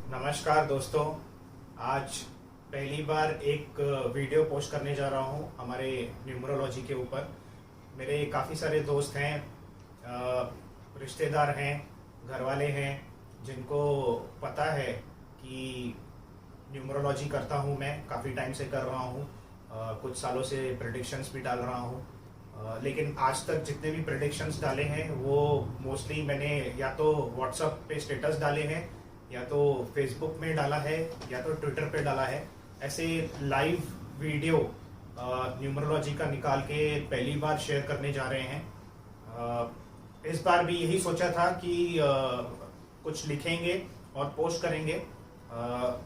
नमस्कार दोस्तों। आज पहली बार एक वीडियो पोस्ट करने जा रहा हूँ हमारे न्यूमरोलॉजी के ऊपर। मेरे काफ़ी सारे दोस्त हैं, रिश्तेदार हैं, घर वाले हैं जिनको पता है कि न्यूमरोलॉजी करता हूँ। मैं काफ़ी टाइम से कर रहा हूँ, कुछ सालों से प्रेडिक्शंस भी डाल रहा हूँ। लेकिन आज तक जितने भी प्रेडिक्शंस डाले हैं वो मोस्टली मैंने या तो व्हाट्सएप पे स्टेटस डाले हैं, या तो फेसबुक में डाला है, या तो ट्विटर पे डाला है। ऐसे लाइव वीडियो न्यूमरोलॉजी का निकाल के पहली बार शेयर करने जा रहे हैं। इस बार भी यही सोचा था कि कुछ लिखेंगे और पोस्ट करेंगे,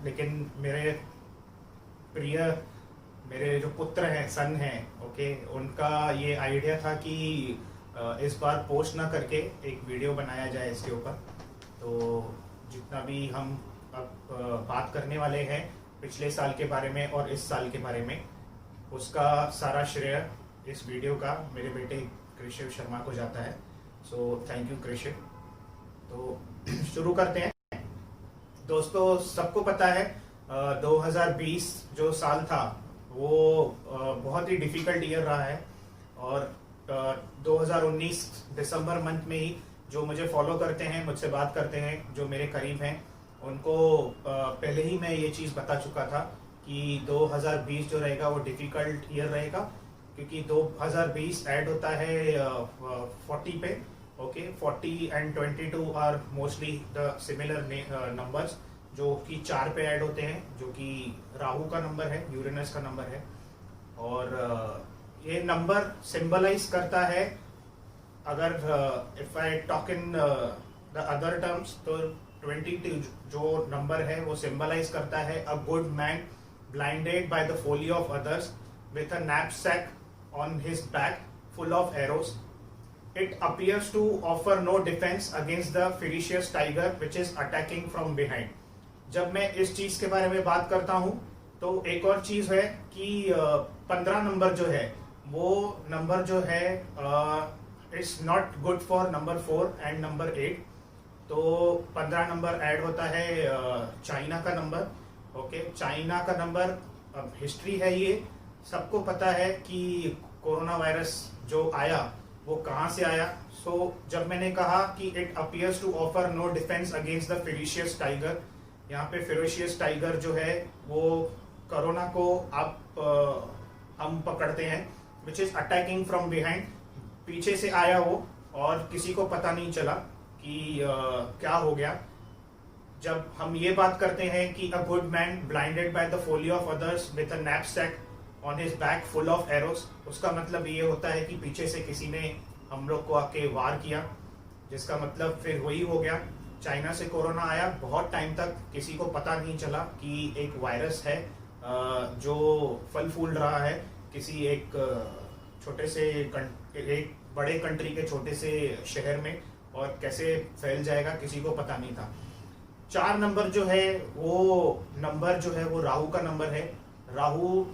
लेकिन मेरे जो पुत्र हैं, सन हैं, ओके, उनका ये आइडिया था कि इस बार पोस्ट ना करके एक वीडियो बनाया जाए इसके ऊपर। तो जितना भी हम अब बात करने वाले हैं पिछले साल के बारे में और इस साल के बारे में, उसका सारा श्रेय इस वीडियो का मेरे बेटे कृषिव शर्मा को जाता है। So thank you Krishiv. तो शुरू करते हैं। दोस्तों, सबको पता है 2020 जो साल था वो बहुत ही डिफिकल्ट ईयर रहा है। और 2019 दिसंबर मंथ में ही जो मुझे फॉलो करते हैं, मुझसे बात करते हैं, जो मेरे करीब हैं, उनको पहले ही मैं ये चीज़ बता चुका था कि 2020 जो रहेगा वो डिफिकल्ट ईयर रहेगा, क्योंकि 2020 ऐड होता है 40 पे। Okay, 40 and 22 are mostly the similar numbers, जो कि 4 पे ऐड होते हैं, जो कि राहु का नंबर है, यूरेनस का नंबर है। और ये नंबर सिंबलाइज करता है, अगर if I talk in the other terms, तो 22 जो नंबर है वो सिंबलाइज करता है a good man blinded by the folly of others with a knapsack on his back full of arrows. It appears to offer no defense against the ferocious tiger which is attacking from behind. जब मैं इस चीज के बारे में बात करता हूं तो एक और चीज है कि 15 नंबर जो है वो नंबर जो है it's not good for number 4 and number 8। तो 15 नंबर ऐड होता है चाइना का नंबर। ओके, चाइना का नंबर, अब हिस्ट्री है, ये सबको पता है कि कोरोना वायरस जो आया वो कहाँ से आया। सो जब मैंने कहा कि it appears to offer no defence against the ferocious tiger, यहाँ पे फेरोशियस टाइगर जो है वो कोरोना को हम पकड़ते हैं, which is attacking from behind. पीछे से आया वो और किसी को पता नहीं चला कि क्या हो गया। जब हम ये बात करते हैं कि a good man blinded by the folly of others with a knapsack on his back full of arrows, उसका मतलब ये होता है कि पीछे से किसी ने हम लोग को आके वार किया, जिसका मतलब फिर वही हो गया। चाइना से कोरोना आया, बहुत टाइम तक किसी को पता नहीं चला कि एक वायरस है जो फल फूल रहा है किसी एक छोटे से एक बड़े कंट्री के छोटे से शहर में, और कैसे फैल जाएगा किसी को पता नहीं था। 4 नंबर जो है वो राहु का नंबर है। राहु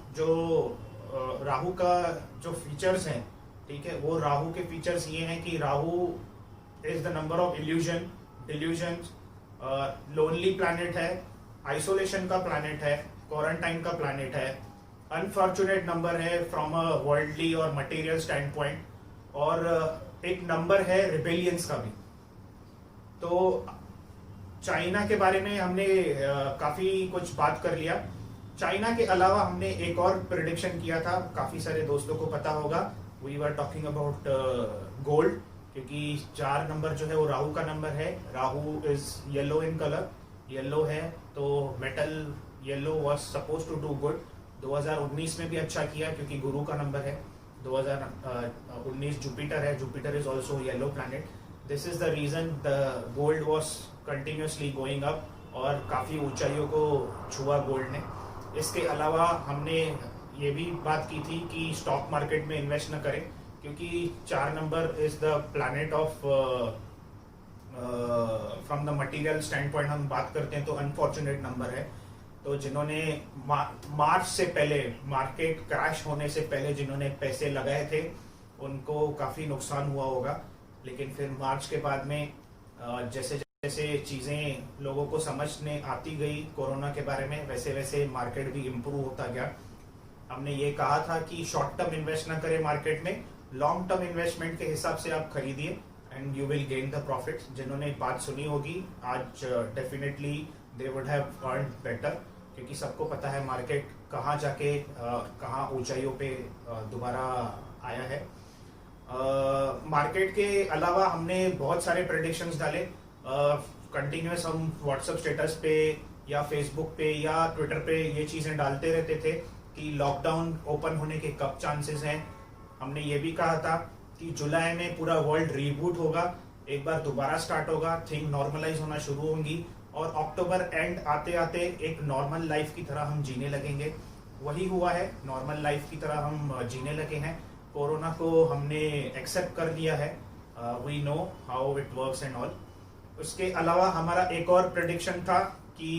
का जो फीचर्स हैं, ठीक है, वो राहु के फीचर्स ये हैं कि Rahu is the number of illusion, delusion, lonely planet है, आइसोलेशन का प्लैनेट है, क्वारंटाइन का प्लैनेट है, अनफॉर्चुनेट नंबर है फ्रॉम अ वर्ल्डली और मटेरियल स्टैंड पॉइंट, और एक नंबर है रिबेलियंस का भी। तो चाइना के बारे में हमने काफी कुछ बात कर लिया। चाइना के अलावा हमने एक और प्रेडिक्शन किया था, काफी सारे दोस्तों को पता होगा, we were talking about gold, क्योंकि 4 नंबर जो है वो राहु का नंबर है। Rahu is yellow in colour, yellow है, तो metal yellow was suppose to do good. 2019 में भी अच्छा किया क्योंकि गुरु का नंबर है। 2019 जुपिटर है, Jupiter is also yellow planet. This is the reason the gold was continuously going up, और काफी ऊंचाइयों को छुआ गोल्ड ने। इसके अलावा हमने ये भी बात की थी कि स्टॉक मार्केट में इन्वेस्ट न करें, क्योंकि 4 number is the planet of from the material stand point हम बात करते हैं तो अनफॉर्चुनेट नंबर है। तो जिन्होंने मार्च से पहले, मार्केट क्रैश होने से पहले जिन्होंने पैसे लगाए थे, उनको काफी नुकसान हुआ होगा। लेकिन फिर मार्च के बाद में जैसे जैसे चीज़ें लोगों को समझने आती गई कोरोना के बारे में, वैसे वैसे मार्केट भी इम्प्रूव होता गया। हमने ये कहा था कि शॉर्ट टर्म इन्वेस्ट ना करें मार्केट में, लॉन्ग टर्म इन्वेस्टमेंट के हिसाब से आप खरीदिए and you will gain the profits. जिन्होंने बात सुनी होगी आज definitely they would have earn better, क्योंकि सबको पता है मार्केट कहाँ जाके कहाँ ऊंचाइयों पे दोबारा आया है। मार्केट के अलावा हमने बहुत सारे प्रेडिक्शंस डाले कंटिन्यूस। हम व्हाट्सएप स्टेटस पे या फेसबुक पे या ट्विटर पे ये चीज़ें डालते रहते थे कि लॉकडाउन ओपन होने के कब चांसेस हैं। हमने ये भी कहा था कि जुलाई में पूरा वर्ल्ड रीबूट होगा, एक बार दोबारा स्टार्ट होगा, थिंग नॉर्मलाइज होना शुरू होंगी और अक्टूबर एंड आते आते एक नॉर्मल लाइफ की तरह हम जीने लगेंगे। वही हुआ है, नॉर्मल लाइफ की तरह हम जीने लगे हैं। कोरोना को हमने एक्सेप्ट कर लिया है, we know how it works and all. उसके अलावा हमारा एक और प्रेडिक्शन था कि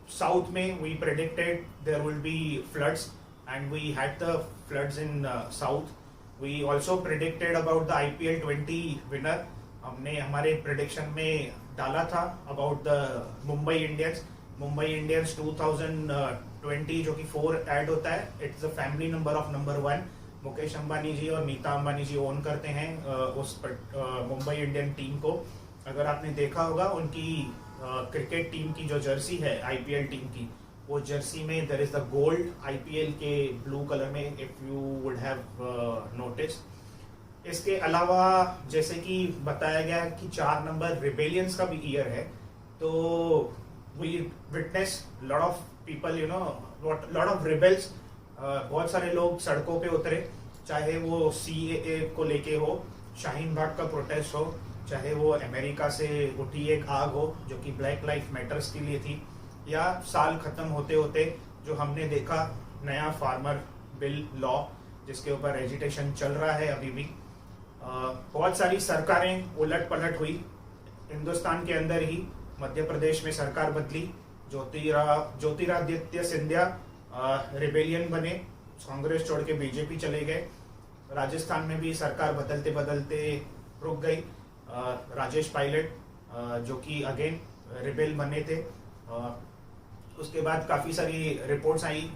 साउथ में we predicted there will be floods and we had the floods in south. We also predicted about the IPL 20 winner. हमने हमारे प्रेडिक्शन में डाला था about the Mumbai Indians. Mumbai Indians 2020 जो कि 4 ऐड होता है, it's the family number of number 1। Mukesh Ambani ji और नीता अंबानी जी ओन करते हैं उस मुंबई इंडियन टीम को। अगर आपने देखा होगा उनकी क्रिकेट टीम की जो जर्सी है IPL टीम की, वो जर्सी में there is the gold IPL के ब्लू कलर में, if you would have notice. इसके अलावा जैसे कि बताया गया कि 4 नंबर रिबेलियंस का भी ईयर है, तो we witness lot of people, you know, lot of rebels. बहुत सारे लोग सड़कों पे उतरे, चाहे वो CAA को लेके हो, शाहीन बाग का प्रोटेस्ट हो, चाहे वो अमेरिका से उठी एक आग हो जो कि ब्लैक लाइफ मैटर्स के लिए थी, या साल खत्म होते होते जो हमने देखा नया फार्मर बिल लॉ जिसके ऊपर एजिटेशन चल रहा है अभी भी। बहुत सारी सरकारें उलट पलट हुई हिंदुस्तान के अंदर ही। मध्य प्रदेश में सरकार बदली, ज्योतिरादित्य सिंधिया रिबेलियन बने, कांग्रेस छोड़ के बीजेपी चले गए। राजस्थान में भी सरकार बदलते बदलते रुक गई। राजेश पायलट जो कि अगेन रिबेल बने थे। उसके बाद काफी सारी रिपोर्ट्स आई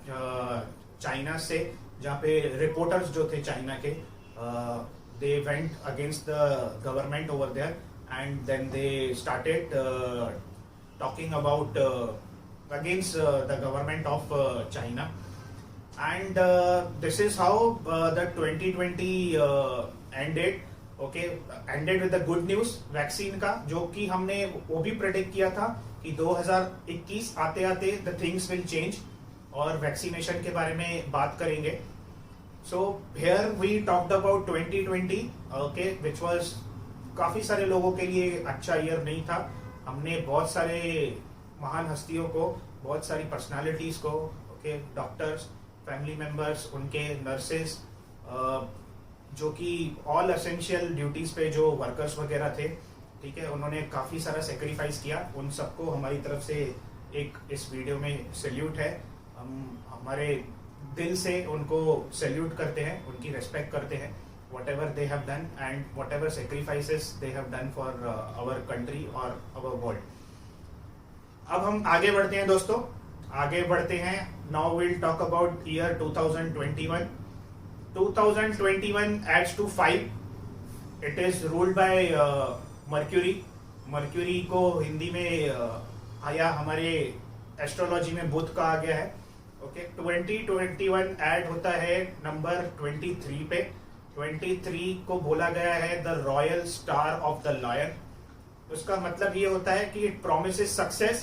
चाइना से, जहाँ पे रिपोर्टर्स जो थे चाइना के, they went against the government over there and then they started talking about against the government of China, and this is how the 2020 ended. Okay, ended with the good news vaccine का, जो कि हमने वो भी predict किया था कि 2021 आते आते the things will change और वैक्सीनेशन के बारे में बात करेंगे। So here we talked about 2020, okay, which was काफी सारे लोगों के लिए अच्छा ईयर नहीं था। हमने बहुत सारे महान हस्तियों को, बहुत सारी पर्सनालिटीज को, ओके, डॉक्टर्स, फैमिली मेंबर्स, उनके नर्सेस, जो कि ऑल एसेंशियल ड्यूटीज पे जो वर्कर्स वगैरह थे, ठीक है, उन्होंने काफी सारा सेक्रीफाइस किया। उन सबको हमारी तरफ से एक इस वीडियो में सैल्यूट है। हम हमारे दिल से उनको सैल्यूट करते हैं, उनकी रेस्पेक्ट करते हैं, whatever they have done and whatever sacrifices they have done for our country or our world. अब हम आगे बढ़ते हैं दोस्तों, आगे बढ़ते हैं। Now we'll talk about year 2021. 2021 adds to 5. It is ruled by Mercury. Mercury को हिंदी में आया हमारे एस्ट्रोलॉजी में बुध कहा गया है। ओके, 2021 ऐड होता है नंबर 23 पे। 23 को बोला गया है the royal star of the lion. उसका मतलब ये होता है कि it promises success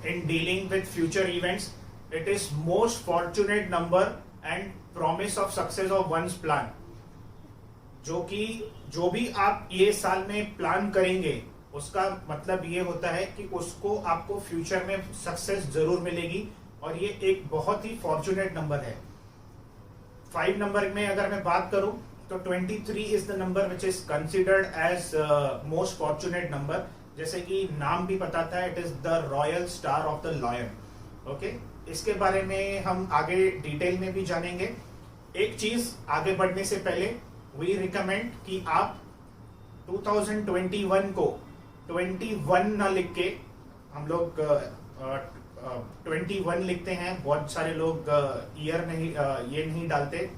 in dealing with future events. It is most fortunate number and promise of success of one's plan. जो भी आप ये साल में प्लान करेंगे, उसका मतलब ये होता है कि उसको आपको फ्यूचर में सक्सेस जरूर मिलेगी, और ये एक बहुत ही फॉर्चुनेट नंबर है। 5 नंबर में अगर मैं बात करूं तो 23 is the number which is considered as most fortunate number. जैसे कि नाम भी बताता है, it is the royal star of the lion. Okay, इसके बारे में हम आगे डिटेल में भी जानेंगे। एक चीज आगे बढ़ने से पहले वी रिकमेंड कि आप 2021 को 21 ना लिख के हम लोग 21 लिखते हैं। बहुत सारे लोग ईयर नहीं ये नहीं डालते,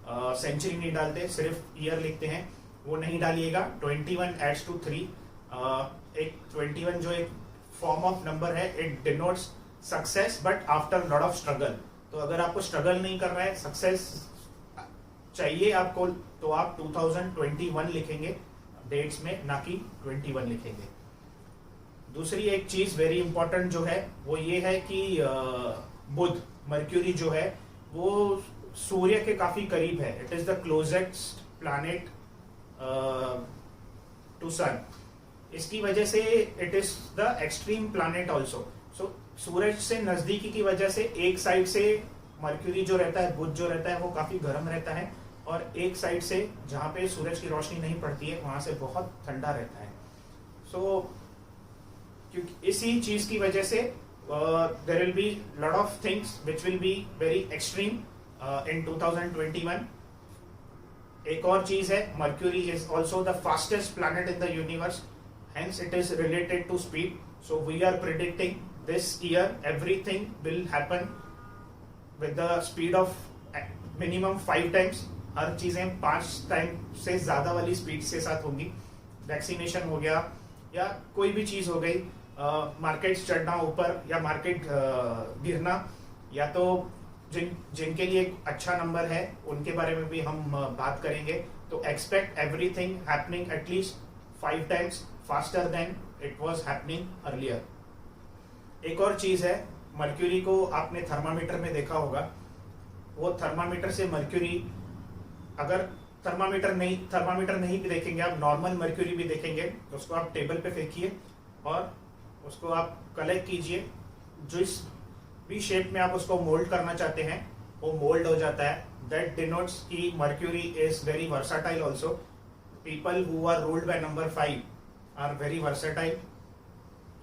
सेंचुरी नहीं डालते, सिर्फ ईयर लिखते हैं। वो नहीं डालिएगा। 21 एड्स टू 3। एक 21 जो एक फॉर्म ऑफ नंबर है, it denotes success but after lot of struggle. तो अगर आपको स्ट्रगल नहीं कर रहा है, सक्सेस चाहिए आपको, तो आप 2021 लिखेंगे डेट्स में, ना कि 21 लिखेंगे। दूसरी एक चीज वेरी इंपॉर्टेंट जो है वो ये है कि बुध, मर्क्यूरी जो है वो सूर्य के काफी करीब है। It is the closest planet to sun. इसकी वजह से it is the extreme planet also. So सूरज से नजदीकी की वजह से एक साइड से मर्क्यूरी जो रहता है, बुध जो रहता है, वो काफी गर्म रहता है, और एक साइड से जहां पे सूरज की रोशनी नहीं पड़ती है वहां से बहुत ठंडा रहता है। सो क्योंकि इसी चीज की वजह से there will be lot of things which will be very extreme in 2021। एक और चीज है, Mercury is also the fastest planet in the universe, hence it is related to speed. So we are predicting this year everything will happen with the speed of minimum 5 times. हर चीजें 5 time से ज्यादा वाली speed से साथ होंगी। Vaccination हो गया या कोई भी चीज हो गई, मार्केट्स चढ़ना ऊपर या मार्केट गिरना, या तो जिनके लिए अच्छा नंबर है उनके बारे में भी हम बात करेंगे। तो expect everything happening at least 5 times faster than it was happening earlier. एक और चीज है, मर्क्यूरी को आपने थर्मामीटर में देखा होगा। वो थर्मामीटर से मर्क्यूरी, अगर थर्मामीटर नहीं भी देखेंगे आप, नॉर्मल मर्क्यूरी भी देखेंगे, तो उसको आप टेबल पे फेंकिए और उसको आप कलेक्ट कीजिए। जिस भी शेप में आप उसको मोल्ड करना चाहते हैं वो मोल्ड हो जाता है। दैट डिनोट्स कि mercury is very versatile also. People who are ruled by number 5 are very versatile.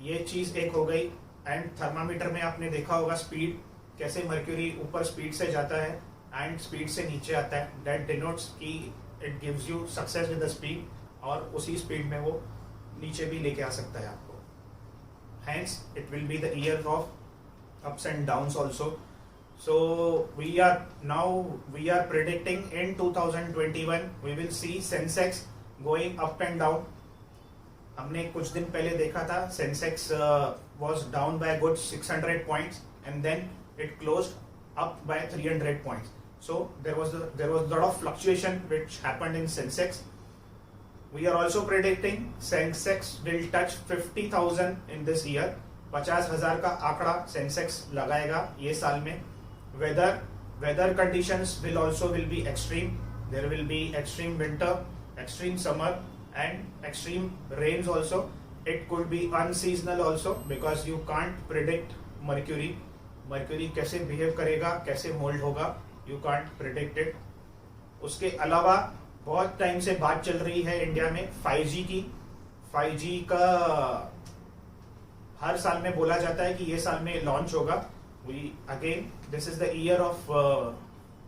ये चीज एक हो गई। एंड थर्मामीटर में आपने देखा होगा स्पीड, कैसे मर्क्यूरी ऊपर स्पीड से जाता है एंड स्पीड से नीचे आता है। दैट डिनोट्स कि it gives you success with the speed, और उसी स्पीड में वो नीचे भी लेके आ सकता है आपको। Hence, it will be the year of ups and downs also. So we are predicting in 2021 we will see Sensex going up and down. हमने कुछ दिन पहले देखा था Sensex was down by a good 600 points and then it closed up by 300 points. So there was a lot of fluctuation which happened in Sensex. We are also predicting Sensex will touch 50,000 in this year. 50,000 का आंकड़ा Sensex लगाएगा ये साल में। Weather conditions will be extreme. There will be extreme winter, extreme summer, and extreme rains also. It could be unseasonal also because you can't predict Mercury. Mercury कैसे behave करेगा, कैसे mold होगा, you can't predict it. उसके अलावा बहुत time से बात चल रही है इंडिया में 5G की। 5G का हर साल में बोला जाता है कि ये साल में लॉन्च होगा। This is the year of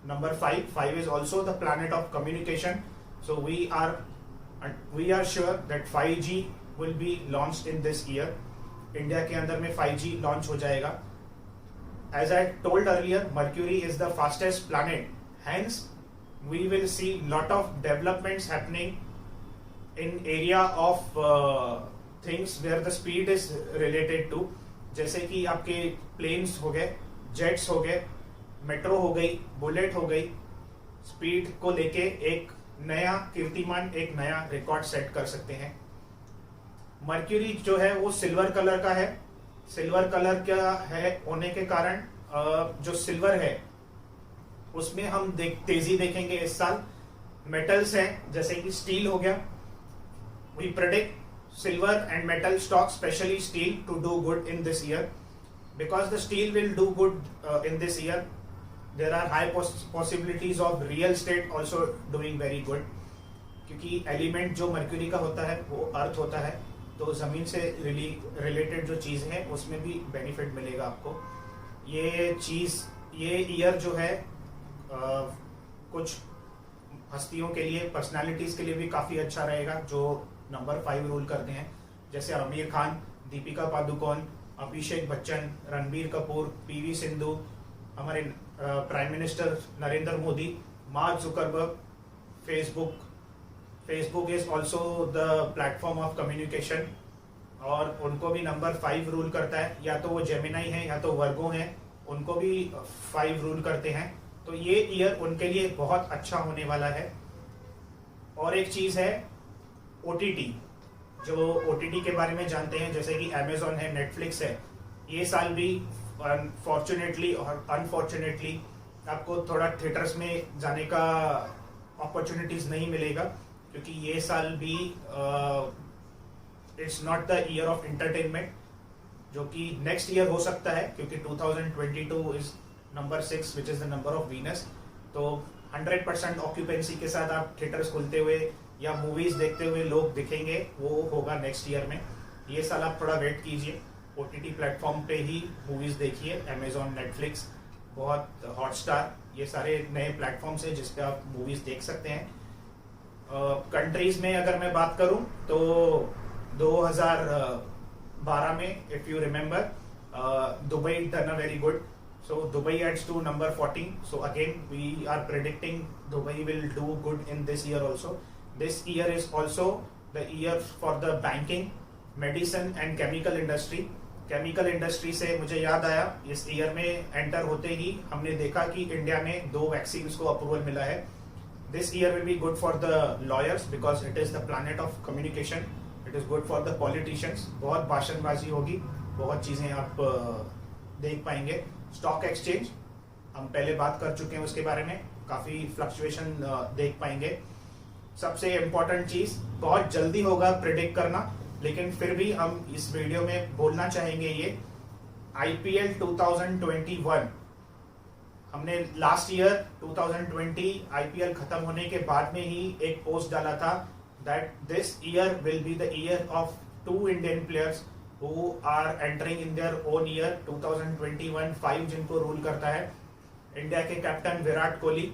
number 5। 5 is also the planet of communication. So we are sure that 5G will be launched in this year. India के अंदर में 5G लॉन्च हो जाएगा। As I told earlier, Mercury is the fastest planet. Hence, we will see lot of developments happening in area of things where the speed is related to, जैसे कि आपके planes हो गए, जेट्स हो गए, metro हो गई, बुलेट हो गई। स्पीड को लेके एक नया कीर्तिमान, एक नया रिकॉर्ड सेट कर सकते हैं। मर्क्यूरी जो है वो सिल्वर कलर का है। सिल्वर कलर का है होने के कारण जो सिल्वर है उसमें हम तेजी देखेंगे इस साल। मेटल्स हैं जैसे कि स्टील हो गया। We predict silver and metal stocks, especially steel, to do good in this year. Because the steel will do good in this year, there are high possibilities of real estate also doing very good. क्योंकि element जो mercury का होता है वो अर्थ होता है, तो जमीन से रिलेटेड जो चीज़ है उसमें भी बेनिफिट मिलेगा आपको। ये ईयर जो है कुछ हस्तियों के लिए, पर्सनालिटीज के लिए भी काफ़ी अच्छा रहेगा जो नंबर 5 रूल करते हैं, जैसे आमिर खान, दीपिका पादुकोण, अभिषेक बच्चन, रणबीर कपूर, पीवी सिंधु, हमारे prime minister Narendra Modi, mark Zuckerberg. Facebook is also the platform of communication और उनको भी नंबर 5 रूल करता है। या तो वो जेमिनाई है या तो वर्गो है, उनको भी 5 रूल करते हैं। तो ये ईयर उनके लिए बहुत अच्छा होने वाला है। और एक चीज है OTT, जो OTT के बारे में जानते हैं, जैसे कि Amazon है, नेटफ्लिक्स है, ये साल भी फॉर्चुनेटली और अनफॉर्चुनेटली आपको थोड़ा थिएटर्स में जाने का अपॉर्चुनिटीज नहीं मिलेगा, क्योंकि ये साल भी it's not the year of entertainment, जो कि नेक्स्ट ईयर हो सकता है, क्योंकि 2022 is number 6 which is the number of Venus. तो 100% ऑक्यूपेंसी के साथ आप थिएटर्स खुलते हुए या मूवीज देखते हुए लोग दिखेंगे, वो होगा नेक्स्ट ईयर में। ये साल आप थोड़ा वेट कीजिए, OTT प्लेटफॉर्म पे ही मूवीज देखिए, Amazon, नेटफ्लिक्स, बहुत हॉटस्टार, ये सारे नए प्लेटफॉर्म्स हैं जिसपे आप मूवीज देख सकते हैं। कंट्रीज में अगर मैं बात करूं तो 2012 में, if you remember, Dubai done a very good, so Dubai adds to number 14. So again we are predicting Dubai will do good in this year also. This year is also the year for the banking, medicine and chemical industry. Chemical industry से मुझे याद आया, इस year में enter होते ही हमने देखा कि इंडिया में 2 वैक्सीन को अप्रूवल मिला है। This year will be good for the lawyers because it is the planet of communication, it is good for the politicians. बहुत भाषणबाजी होगी, बहुत चीजें आप देख पाएंगे। स्टॉक एक्सचेंज हम पहले बात कर चुके हैं, उसके बारे में काफी फ्लक्चुएशन देख पाएंगे। सबसे इम्पोर्टेंट चीज, बहुत जल्दी होगा प्रिडिक्ट करना, लेकिन फिर भी हम इस वीडियो में बोलना चाहेंगे, ये IPL 2021, हमने लास्ट ईयर 2020 IPL खत्म होने के बाद में ही एक पोस्ट डाला था that this year will be the year of 2 Indian players who are entering in their own year 2021, 5 जिनको रूल करता है। इंडिया के कैप्टन विराट कोहली,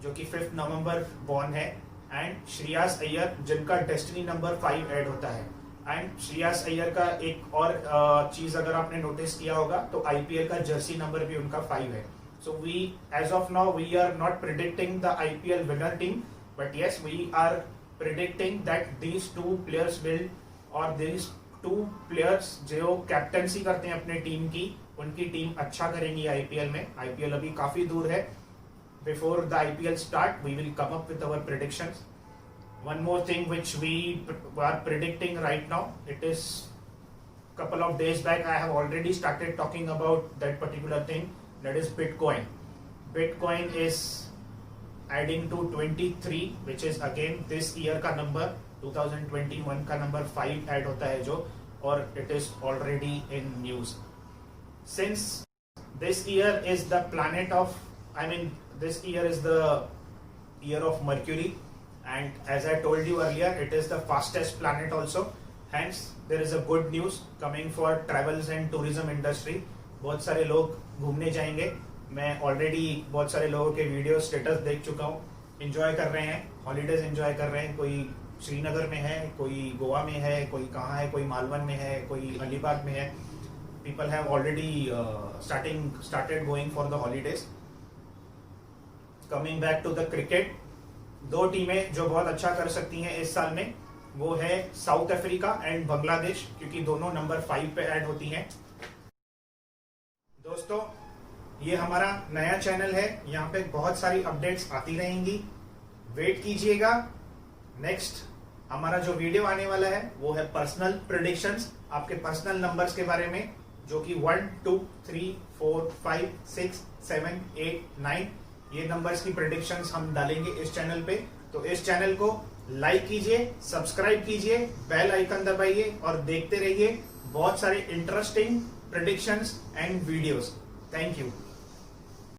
जो कि 5 नवंबर बॉर्न है, एंड श्रेयस अय्यर, जिनका डेस्टिनी नंबर 5 ऐड होता है। एंड श्रेयस अय्यर का एक और चीज अगर आपने नोटिस किया होगा तो IPL का जर्सी नंबर भी उनका 5 है। So we as of now we are not predicting the IPL winner team, but yes we are predicting that these 2 players will, और दीज 2 प्लेयर्स जो कैप्टनसी करते हैं अपने टीम की, उनकी टीम अच्छा करेंगी IPL में। IPL अभी काफी दूर है। Before the IPL start we will come up with our predictions. One more thing which we are predicting right now, it is couple of days back I have already started talking about that particular thing, that is Bitcoin. Bitcoin is adding to 23, which is again this year का number, 2021 का number 5 add होता है जो, और it is already in news. Since this year is the planet of, I mean this year is the year of Mercury, and as I told you earlier, it is the fastest planet also. Hence there is a good news coming for travels and tourism industry. बहुत सारे लोग घूमने जाएंगे। मैं already बहुत सारे लोगों के वीडियो स्टेटस देख चुका हूँ, एंजॉय कर रहे हैं, हॉलीडेज एंजॉय कर रहे हैं। कोई श्रीनगर में है, कोई गोवा में है, कोई कहाँ है, कोई मालवन में है, कोई अलीबाग में है। People have already started going for the holidays. Coming back to the cricket, 2 टीमें जो बहुत अच्छा कर सकती हैं इस साल में, वो है साउथ अफ्रीका एंड बांग्लादेश, क्योंकि दोनों नंबर 5 पे ऐड होती हैं। दोस्तों, ये हमारा नया चैनल है, यहाँ पे बहुत सारी अपडेट्स आती रहेंगी, वेट कीजिएगा। नेक्स्ट हमारा जो वीडियो आने वाला है वो है पर्सनल प्रेडिक्शंस, आपके पर्सनल नंबर्स के बारे में, जो कि 1, 2, 3, 4, 5, 6, 7, 8, 9 ये नंबर्स की प्रेडिक्शंस हम डालेंगे इस चैनल पे। तो इस चैनल को लाइक कीजिए, सब्सक्राइब कीजिए, बेल आइकन दबाइए और देखते रहिए बहुत सारे interesting predictions and videos. Thank you.